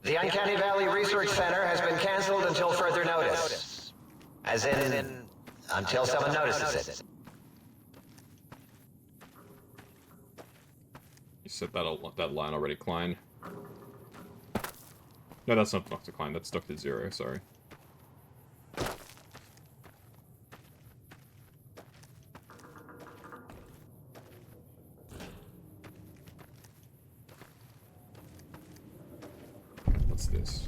The Uncanny Valley Research Center has been cancelled until further notice. As in, until someone notices it. You said that line already, Klein. No, that's not Dr. Klein, that's Dr. Zero, sorry. What's this?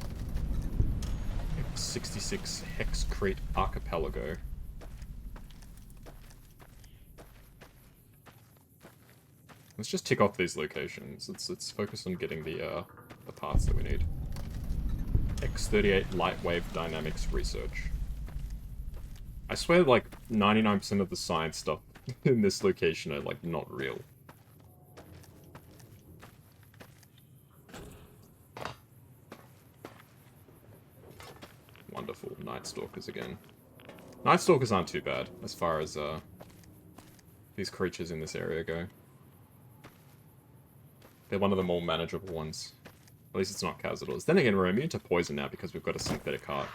X-66 Hex Crate Archipelago. Let's just tick off these locations. Let's focus on getting the parts that we need. X-38 Lightwave Dynamics Research. I swear, like, 99% of the science stuff in this location are, like, not real. Wonderful. Night Stalkers again. Night Stalkers aren't too bad, as far as, these creatures in this area go. They're one of the more manageable ones. At least it's not Cazadors. Then again, we're immune to poison now because we've got a synthetic heart.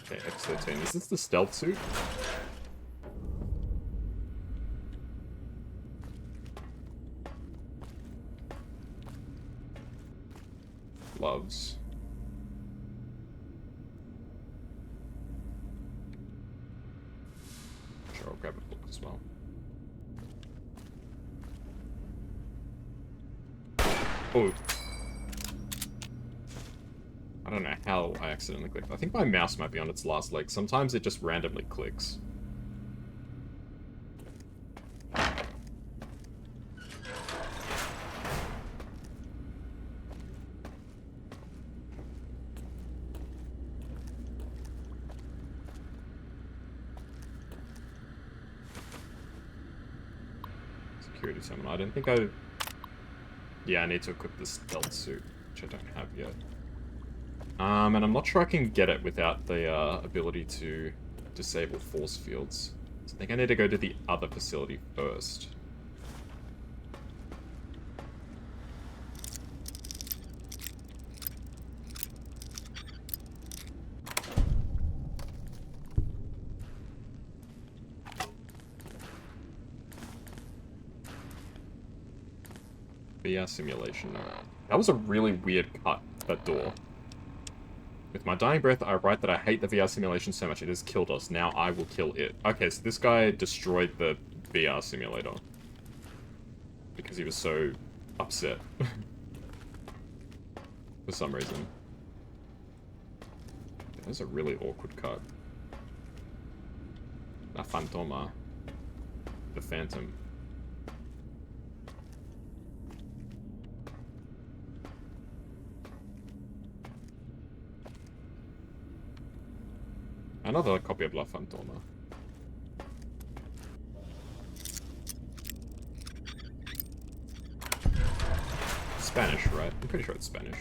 Okay, X-13. Is this the stealth suit? Gloves. Sure, I'll grab a book as well. Oh. I don't know how I accidentally clicked. I think my mouse might be on its last leg. Sometimes it just randomly clicks. Security summon. I don't think I... Yeah, I need to equip the stealth suit, which I don't have yet. And I'm not sure I can get it without the ability to disable force fields. So I think I need to go to the other facility first. VR simulation. That was a really weird cut, that door. With my dying breath, I write that I hate the VR simulation so much it has killed us. Now I will kill it. Okay, so this guy destroyed the VR simulator. Because he was so upset. For some reason. That was a really awkward cut. La Fantoma. The Phantom. Another copy of La Fantoma. Spanish, right? I'm pretty sure it's Spanish.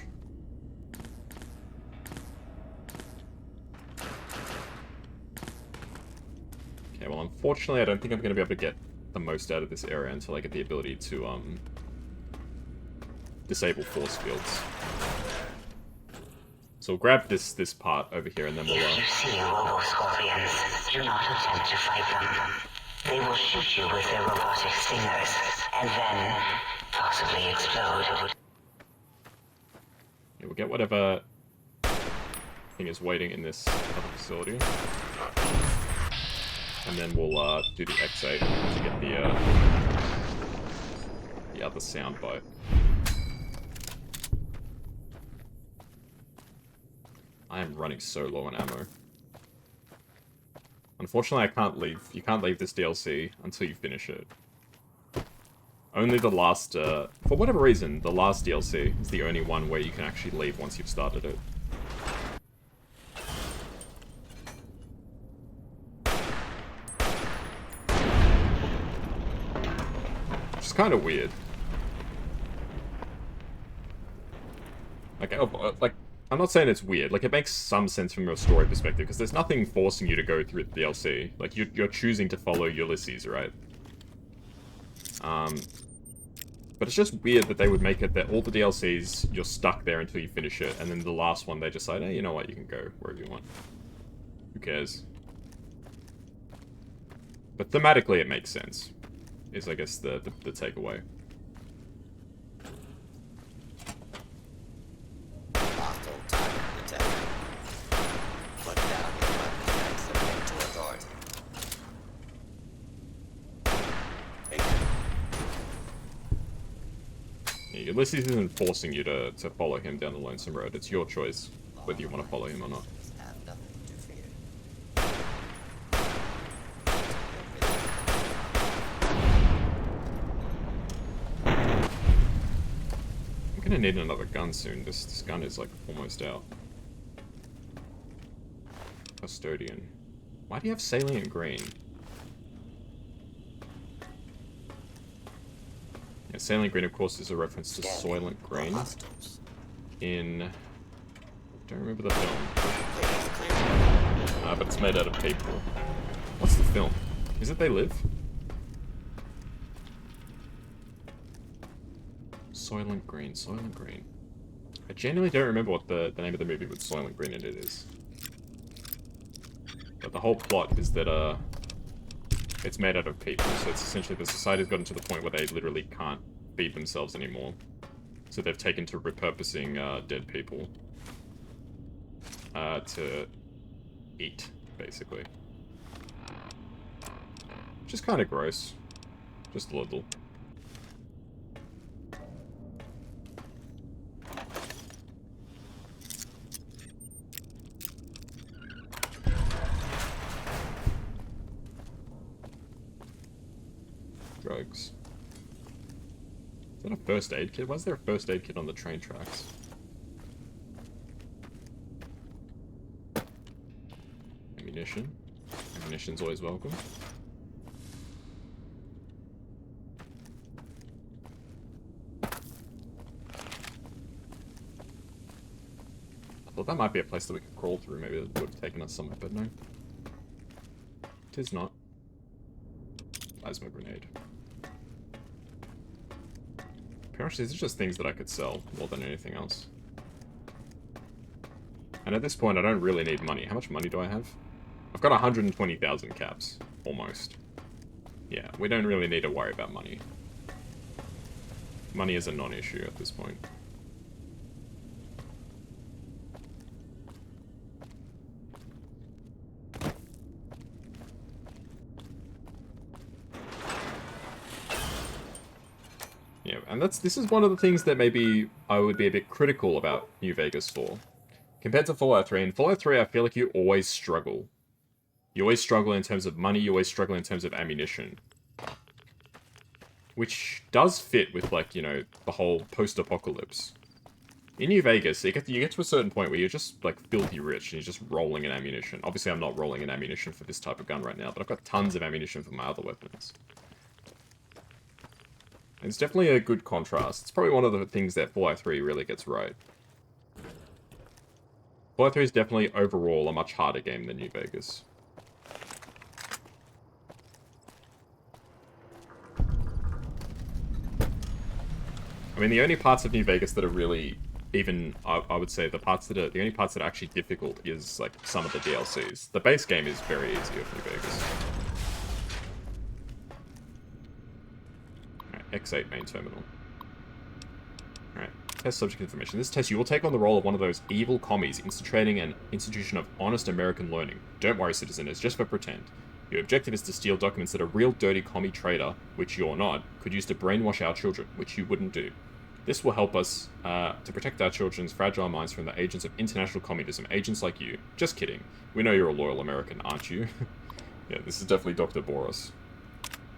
Okay, well, unfortunately, I don't think I'm going to be able to get the most out of this area until I get the ability to, disable force fields. So we'll grab this part over here, and then we'll... If you see robo-scorpions, do not attempt to fight them. They will shoot you with their robotic stingers, and then possibly explode. Yeah, we'll get whatever thing is waiting in this other facility. And then we'll do the X-8 to get the other sound bite. I am running so low on ammo. Unfortunately, I can't leave. You can't leave this DLC until you finish it. Only the last, for whatever reason, the last DLC is the only one where you can actually leave once you've started it. Which is kind of weird. Okay, oh, like... I'm not saying it's weird. Like, it makes some sense from your story perspective, because there's nothing forcing you to go through the DLC. Like, you're choosing to follow Ulysses, right? But it's just weird that they would make it that all the DLCs, you're stuck there until you finish it, and then the last one, they decide, hey, you know what, you can go wherever you want. Who cares? But thematically, it makes sense, is, I guess, the takeaway. Hostile target detected. Put down your weapon and submit to authority. Yeah, Ulysses isn't forcing you to follow him down the lonesome road. It's your choice whether you want to follow him or not. Have nothing to fear. I'm gonna need another gun soon. This gun is, like, almost out. Custodian. Why do you have salient green? Yeah, salient green, of course, is a reference to Soylent Green Hostiles. in... don't remember the film. But it's made out of people. What's the film? Is it They Live? Soylent Green, Soylent Green. I genuinely don't remember what the name of the movie with Soylent Green in it is. But the whole plot is that, it's made out of people, so it's essentially the society's gotten to the point where they literally can't feed themselves anymore. So they've taken to repurposing, dead people. To eat, basically. Which is kind of gross. Just a little. Drugs. Is that a first aid kit? Why is there a first aid kit on the train tracks? Ammunition. Ammunition's always welcome. I thought that might be a place that we could crawl through. Maybe it would have taken us somewhere, but no. It is not. Plasma grenade. Pretty much these are just things that I could sell more than anything else. And at this point, I don't really need money. How much money do I have? I've got 120,000 caps. Almost. Yeah, we don't really need to worry about money. Money is a non-issue at this point. Yeah, and this is one of the things that maybe I would be a bit critical about New Vegas for. Compared to Fallout 3, in Fallout 3 I feel like you always struggle. You always struggle in terms of money, you always struggle in terms of ammunition. Which does fit with, like, you know, the whole post-apocalypse. In New Vegas, you get to a certain point where you're just, like, filthy rich, and you're just rolling in ammunition. Obviously I'm not rolling in ammunition for this type of gun right now, but I've got tons of ammunition for my other weapons. It's definitely a good contrast. It's probably one of the things that Fallout 3 really gets right. Fallout 3 is definitely, overall, a much harder game than New Vegas. I mean, the only parts of New Vegas that are really, even, I would say, the only parts that are actually difficult is, like, some of the DLCs. The base game is very easy of New Vegas. X-8 main terminal. Alright, test subject information. This test, you will take on the role of one of those evil commies infiltrating an institution of honest American learning. Don't worry, citizen, it's just for pretend. Your objective is to steal documents that a real dirty commie trader, which you're not, could use to brainwash our children, which you wouldn't do. This will help us to protect our children's fragile minds from the agents of international communism, agents like you. Just kidding. We know you're a loyal American, aren't you? Yeah, this is definitely Dr. Boros.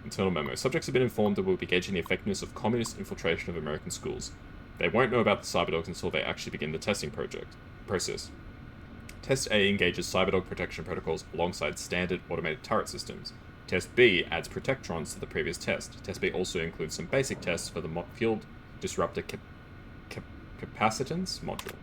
Internal memo. Subjects have been informed that we'll be gauging the effectiveness of communist infiltration of American schools. They won't know about the cyberdogs until they actually begin the testing process. Test A engages cyberdog protection protocols alongside standard automated turret systems. Test B adds protectrons to the previous test. Test B also includes some basic tests for the field disruptor capacitance module.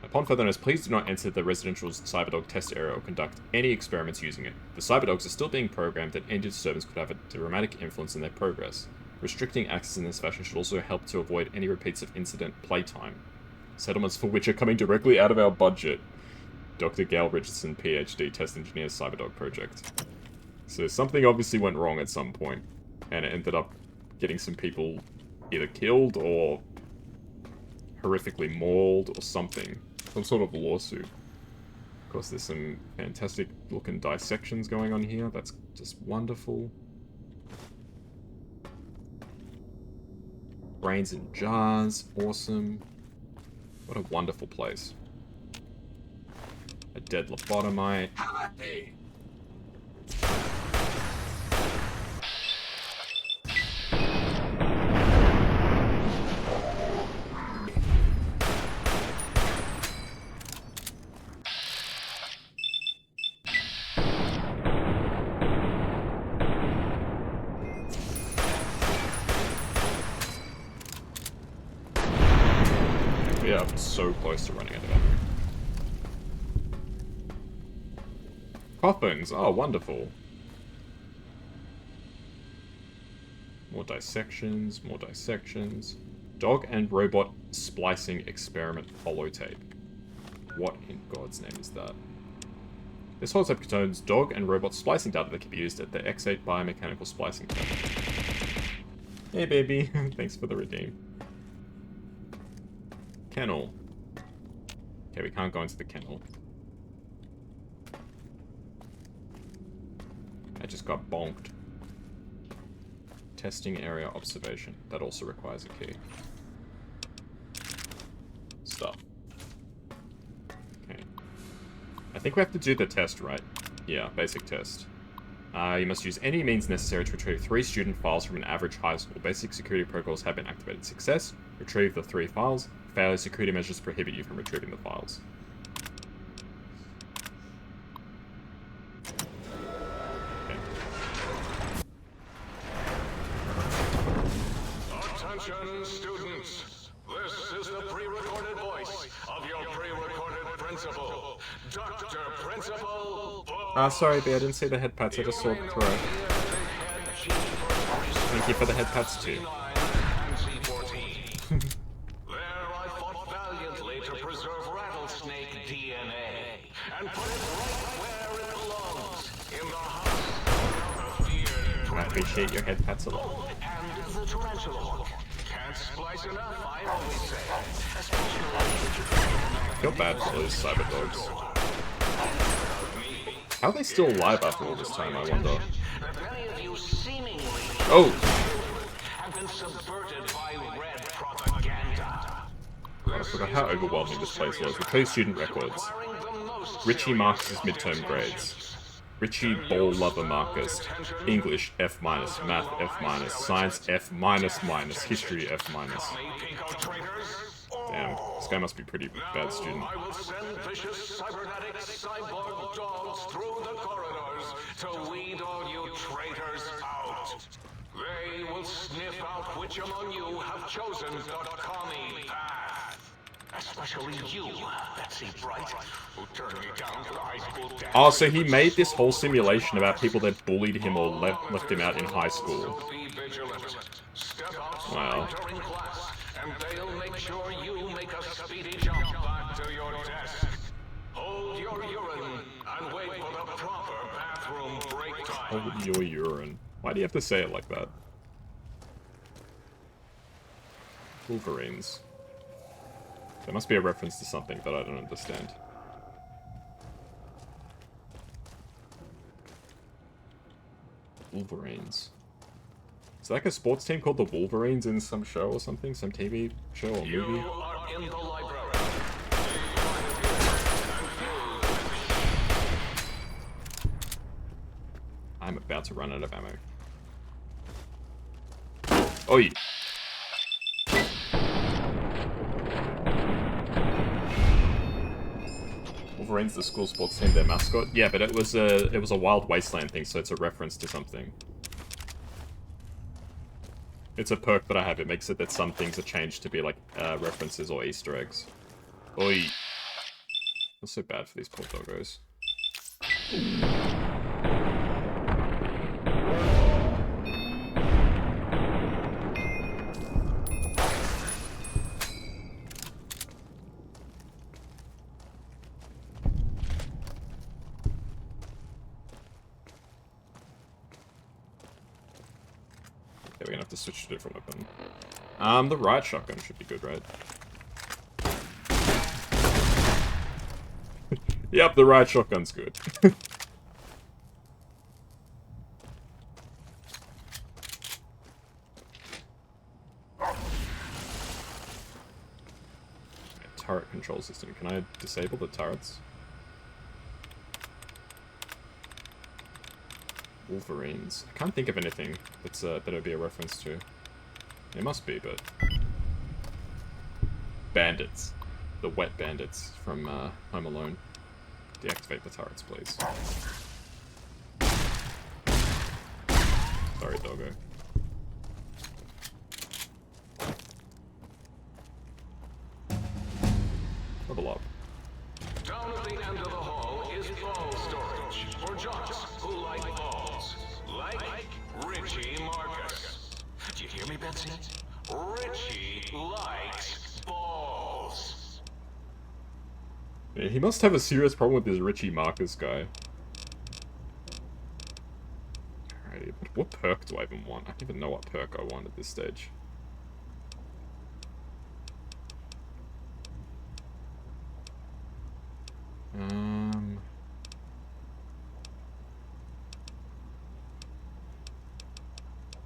Upon further notice, please do not enter the residential's Cyberdog test area or conduct any experiments using it. The Cyberdogs are still being programmed, and any disturbance could have a dramatic influence in their progress. Restricting access in this fashion should also help to avoid any repeats of incident playtime. Settlements for which are coming directly out of our budget. Dr. Gail Richardson, PhD, Test Engineer, Cyberdog Project. So something obviously went wrong at some point, and it ended up getting some people either killed or horrifically mauled or something. Some sort of lawsuit. Of course, there's some fantastic looking dissections going on here. That's just wonderful. Brains in jars. Awesome. What a wonderful place. A dead lobotomite. Yeah, I'm so close to running out of ammo. Coffins! Oh, wonderful. More dissections, more dissections. Dog and robot splicing experiment holotape. What in God's name is that? This holotape contains dog and robot splicing data that can be used at the X-8 biomechanical splicing test. Hey baby, thanks for the redeem. Kennel. Okay, we can't go into the kennel. I just got bonked. Testing area observation. That also requires a key. Stuff. Okay. I think we have to do the test, right? Yeah, basic test. You must use any means necessary to retrieve 3 student files from an average high school. Basic security protocols have been activated. Success. Retrieve the 3 files. Failure, security measures prohibit you from retrieving the files. Okay. Attention, students. This is the pre-recorded voice of your pre-recorded principal, Dr. Principal. Sorry, B, I didn't see the head pats, I just saw the throw. Thank you for the head pats too. I appreciate your head pats a lot. And the tarantula. Can't splice enough, I always say. I feel bad for those cyber dogs. How are they still alive after all this time, I wonder? Oh! Have been subverted by red propaganda. I forgot how overwhelming this place was. Retrieve student records. Richie Marcus's midterm grades. Richie Ball Lover Marcus. English F-, Math F-, Science F-, History F-. Damn, this guy must be a pretty bad student. I will send vicious cybernetic cyborg dogs through the corridors to weed all you traitors out. They will sniff out which among you have chosen the commie path. Especially you, Betsy Bright, who turned me down to the high school dance. Oh, so he made this whole simulation about people that bullied him or left him out in high school. Be vigilant. Step outside Wow. during class, and they'll make sure you make a speedy jump back to your desk. Hold your urine and wait for the proper bathroom break time. Hold your urine. Why do you have to say it like that? Wolverines. There must be a reference to something that I don't understand. Wolverines. Is that like a sports team called the Wolverines in some show or something? Some TV show or movie? You are in the library. I'm about to run out of ammo. Oi! Wolverines, the school sports team, their mascot. Yeah, but it was a Wild Wasteland thing, so it's a reference to something. It's a perk that I have. It makes it that some things are changed to be like references or Easter eggs. Oi! Feels so bad for these poor doggos. We're gonna have to switch to a different weapon. The riot shotgun should be good, right? Yep, the riot shotgun's good. Turret control system. Can I disable the turrets? Wolverines. I can't think of anything that's that would be a reference to. It must be, but bandits, the wet bandits from Home Alone. Deactivate the turrets, please. Sorry, doggo. Level up. Down at the end of the hall is ball storage for jocks who like balls. Like Richie Marcus. Do you hear me, Betsy? Richie likes balls. Yeah, he must have a serious problem with this Richie Marcus guy. Alrighty, but what perk do I even want? I don't even know what perk I want at this stage.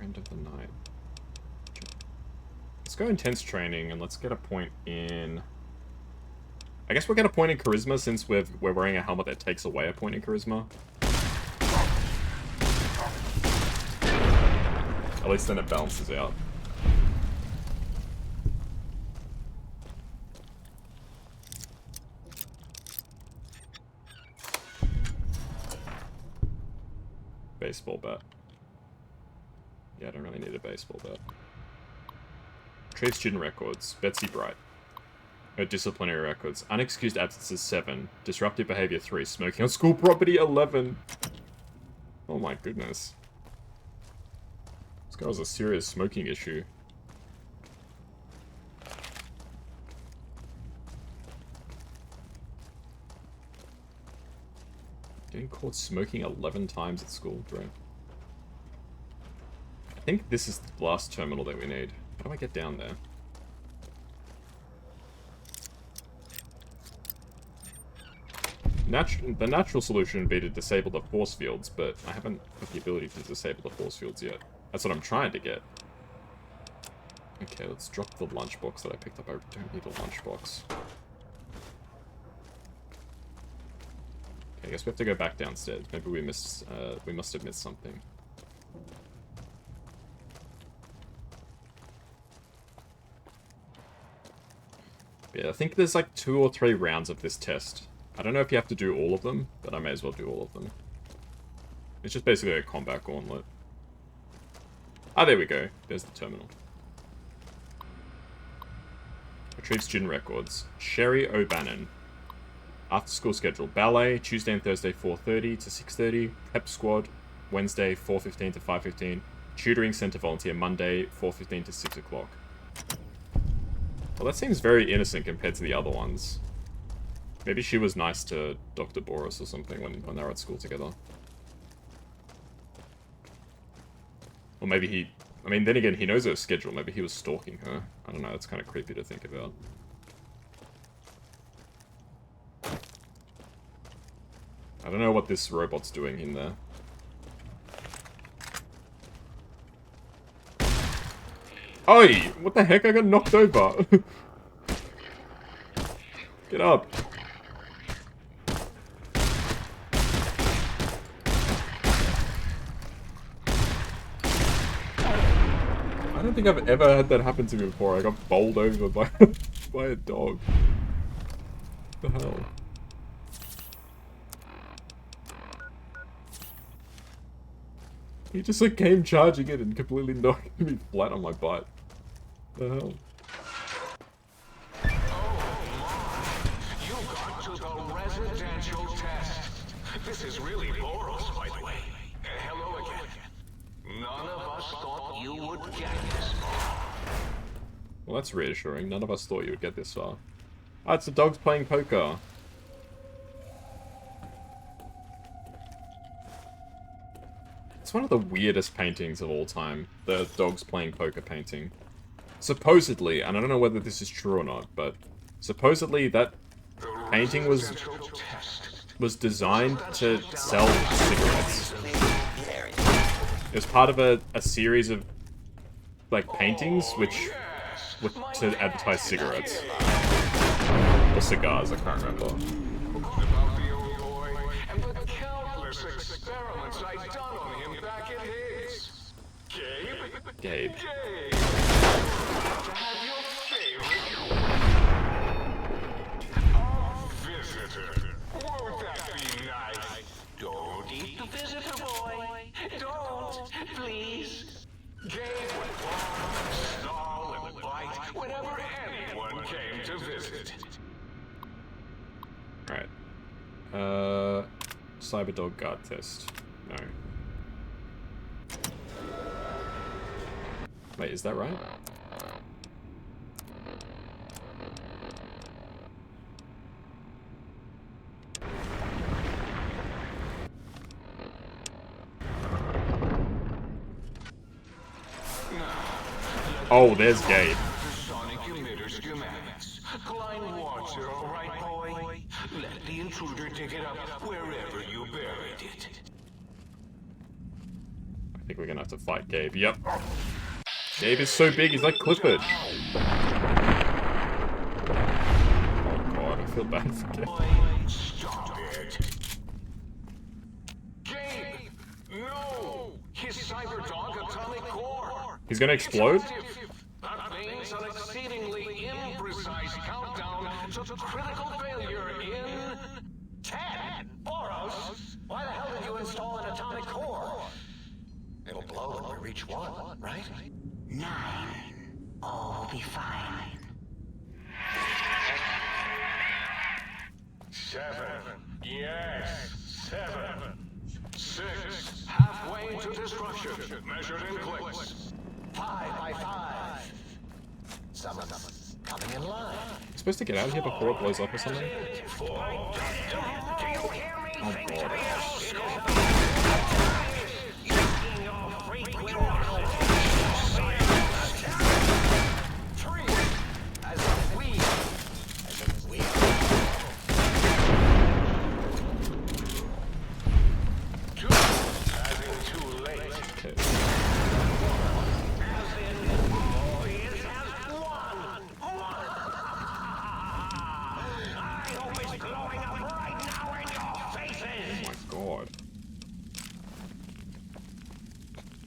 End of the night. Let's go intense training and let's get a point in... I guess we'll get a point in charisma since we're wearing a helmet that takes away a point in charisma. At least then it balances out. Baseball bat. Yeah, I don't really need a baseball bat. Retrieve student records. Betsy Bright. Her disciplinary records. Unexcused absences 7. Disruptive behavior 3. Smoking on school property 11. Oh my goodness. This guy has a serious smoking issue. Getting caught smoking 11 times at school, bro. I think this is the last terminal that we need. How do I get down there? The natural solution would be to disable the force fields, but I haven't got the ability to disable the force fields yet. That's what I'm trying to get. Okay, let's drop the lunchbox that I picked up. I don't need a lunchbox. Okay, I guess we have to go back downstairs. Maybe we must have missed something. Yeah, I think there's like 2 or 3 rounds of this test. I don't know if you have to do all of them, but I may as well do all of them. It's just basically a combat gauntlet. Ah, there we go. There's the terminal. Retrieve student records. Sherry O'Bannon. After school schedule. Ballet, Tuesday and Thursday 4:30 to 6:30. Pep squad, Wednesday 4:15 to 5:15. Tutoring center volunteer, Monday 4:15 to 6 o'clock. Well, that seems very innocent compared to the other ones. Maybe she was nice to Dr. Boris or something when they were at school together. Or maybe he... I mean, then again, he knows her schedule. Maybe he was stalking her. I don't know, that's kind of creepy to think about. I don't know what this robot's doing in there. Oi! What the heck? I got knocked over! Get up! I don't think I've ever had that happen to me before. I got bowled over by, by a dog. What the hell? He just like came charging it and completely knocked me flat on my butt. What the hell? Oh my! You got to the presidential test. This is really Boros, by the way. Hello again. None of us thought you would get this far. Well, that's reassuring. None of us thought you would get this far. Ah, it's the dogs playing poker. It's one of the weirdest paintings of all time. The dogs playing poker painting. Supposedly, and I don't know whether this is true or not, but supposedly that painting was designed to sell cigarettes. It was part of a series of like paintings which were to advertise cigarettes. Or cigars, I can't remember. About the old boy and the countless experiments I'd done on him back at Higgs. Gabe. Gabe? To have your favorite... a visitor. Won't that be nice? Don't eat the visitor, boy. Don't, please. Gabe would bark, snarl, and bite whenever anyone came to visit. Alright. Cyberdog guard test. No. Wait, is that right? Oh, there's Gabe. Sonic emitter schematics. Klein wants it, all right, boy? Let the intruder dig it up wherever you buried it. I think we're gonna have to fight Gabe. Yep. Gabe is so big, he's like Clifford. Oh god, I feel bad for Gabe. Stop it. Gabe! No! His cyber-dog atomic core! He's gonna explode? That means an exceedingly imprecise countdown to critical failure in... 10! Boros, why the hell did you install an atomic core? It'll blow when we reach 1, right? 9. All will be fine. 7. Yes, 7. 6. Halfway to destruction, measured in clicks. 5 by 5. Someone's coming in line. You supposed to get out of here before it blows up or something? Do you hear me? Oh god.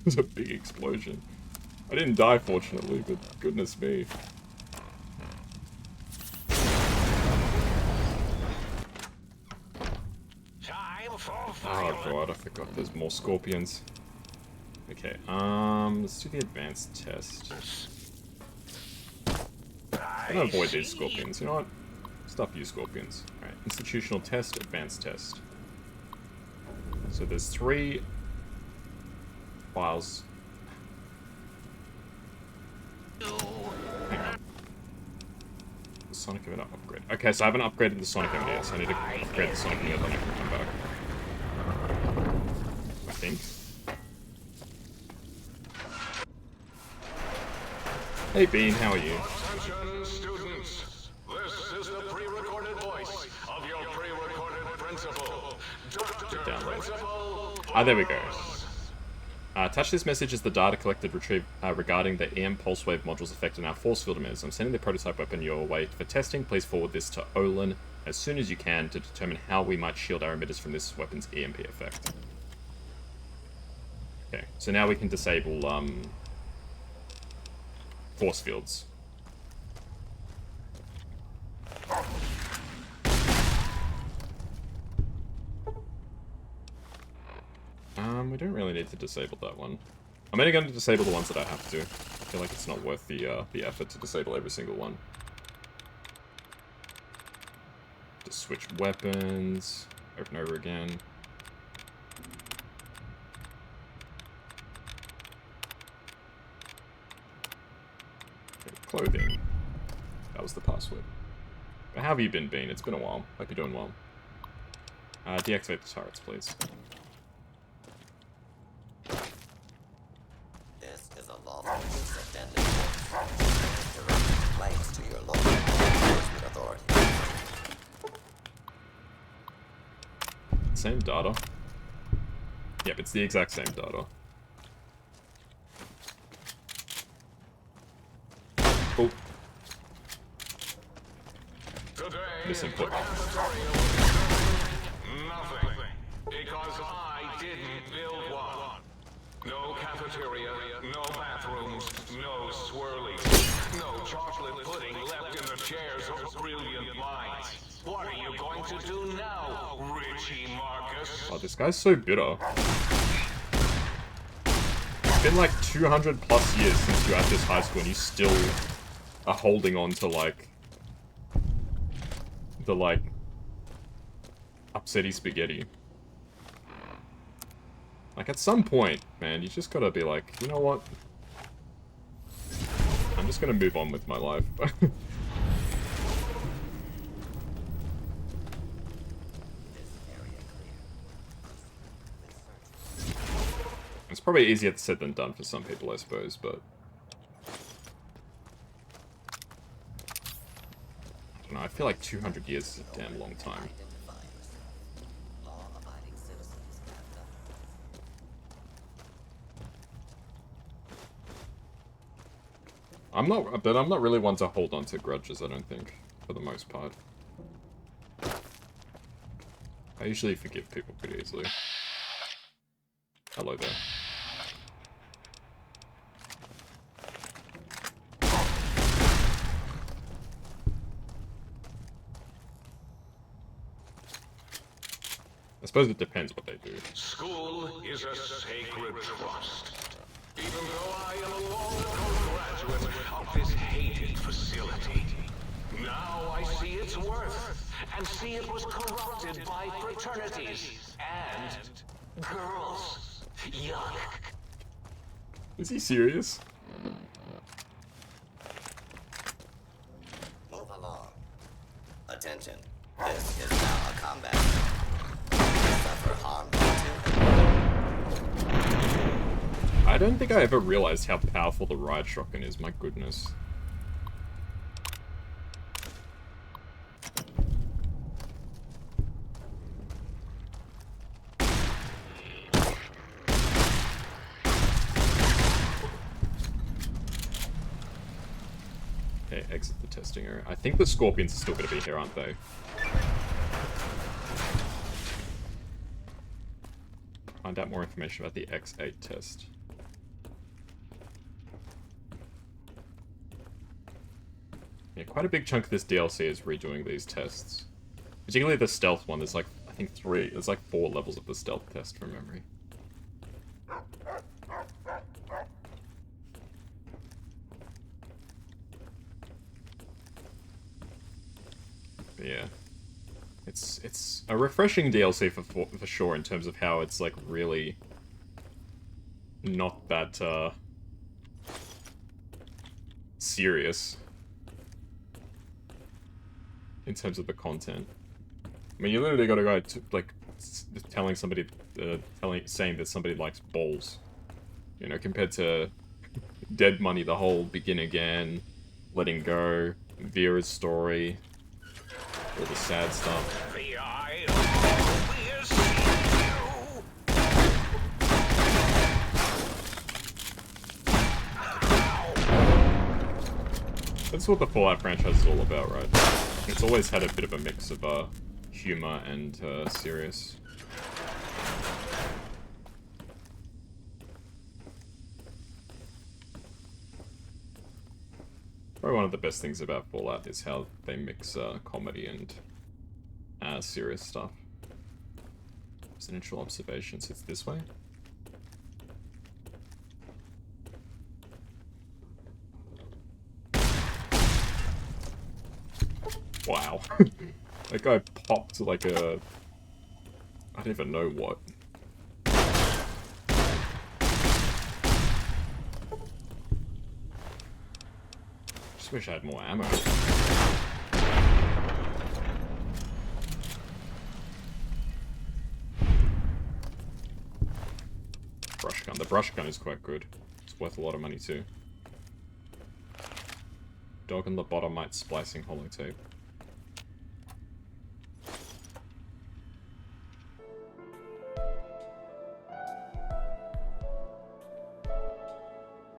It was a big explosion. I didn't die, fortunately, but goodness me. Oh god, I forgot there's more scorpions. Okay, let's do the advanced test. I'm gonna avoid these scorpions. You know what? Stuff you scorpions. Alright, institutional test, advanced test. So there's 3 files. Hang on. The sonic emitter upgrade. Okay, so I haven't upgraded the sonic emitter yet, so I need to upgrade the sonic emitter when I can come back. I think. Hey Bean, how are you? Attention, students. This is the pre-recorded voice of your pre-recorded principal, Dr. Principal. Ah, there we go. Attach this message as the data collected regarding the EM pulse wave module's effect on our force field emitters. I'm sending the prototype weapon your way for testing. Please forward this to Olin as soon as you can to determine how we might shield our emitters from this weapon's EMP effect. Okay, so now we can disable force fields. We don't really need to disable that one. I'm only going to disable the ones that I have to. I feel like it's not worth the effort to disable every single one. Just switch weapons over and over again. Okay, clothing. That was the password. But how have you been, Bean? It's been a while. Hope you're doing well. Deactivate the turrets, please. This is a lawful use of deadly force. Direct complaints to your local law enforcement authority. Same data. Yep, it's the exact same data. Oh. Misinput. Nothing. Because I didn't build one. No cafeteria, no bathrooms, no swirlies, no chocolate pudding left in the chairs of brilliant minds. What are you going to do now, Richie Marcus? Oh, this guy's so bitter. It's been like 200 plus years since you're at this high school and you still are holding on to like the like upsetty spaghetti. Like at some point, man, you just gotta be like, you know what? I'm just gonna move on with my life. It's probably easier said than done for some people, I suppose, but I don't know, I feel like 200 years is a damn long time. Law-abiding citizens have done. I'm not really one to hold on to grudges, I don't think, for the most part. I usually forgive people pretty easily. Hello there. I suppose it depends what they do. School is a sacred trust. Even though I am a long-ago graduate of this hated facility, now I see its worth, and see it was corrupted by fraternities and girls. Yuck. Is he serious? Move along. Attention. This is now a combat. Suffer harm too. I don't think I ever realized how powerful the riot shotgun is, my goodness. Okay, exit the testing area. I think the Scorpions are still going to be here, aren't they? Find out more information about the X-8 test. Yeah, quite a big chunk of this DLC is redoing these tests. Particularly the stealth one, there's like, I think there's like 4 levels of the stealth test from memory. But yeah. It's a refreshing DLC for sure in terms of how it's like really not that serious in terms of the content. I mean, you literally got to go to like telling somebody, saying that somebody likes balls, you know, compared to Dead Money, the whole begin again, letting go, Vera's story. All the sad stuff. The eye will see you. That's what the Fallout franchise is all about, right? It's always had a bit of a mix of humor and serious. Probably one of the best things about Fallout is how they mix comedy and serious stuff. Residential observations, it's this way? Wow. That guy popped like a... I don't even know what. Just wish I had more ammo. Brush gun. The brush gun is quite good. It's worth a lot of money too. Dog on the bottom might splicing holotape.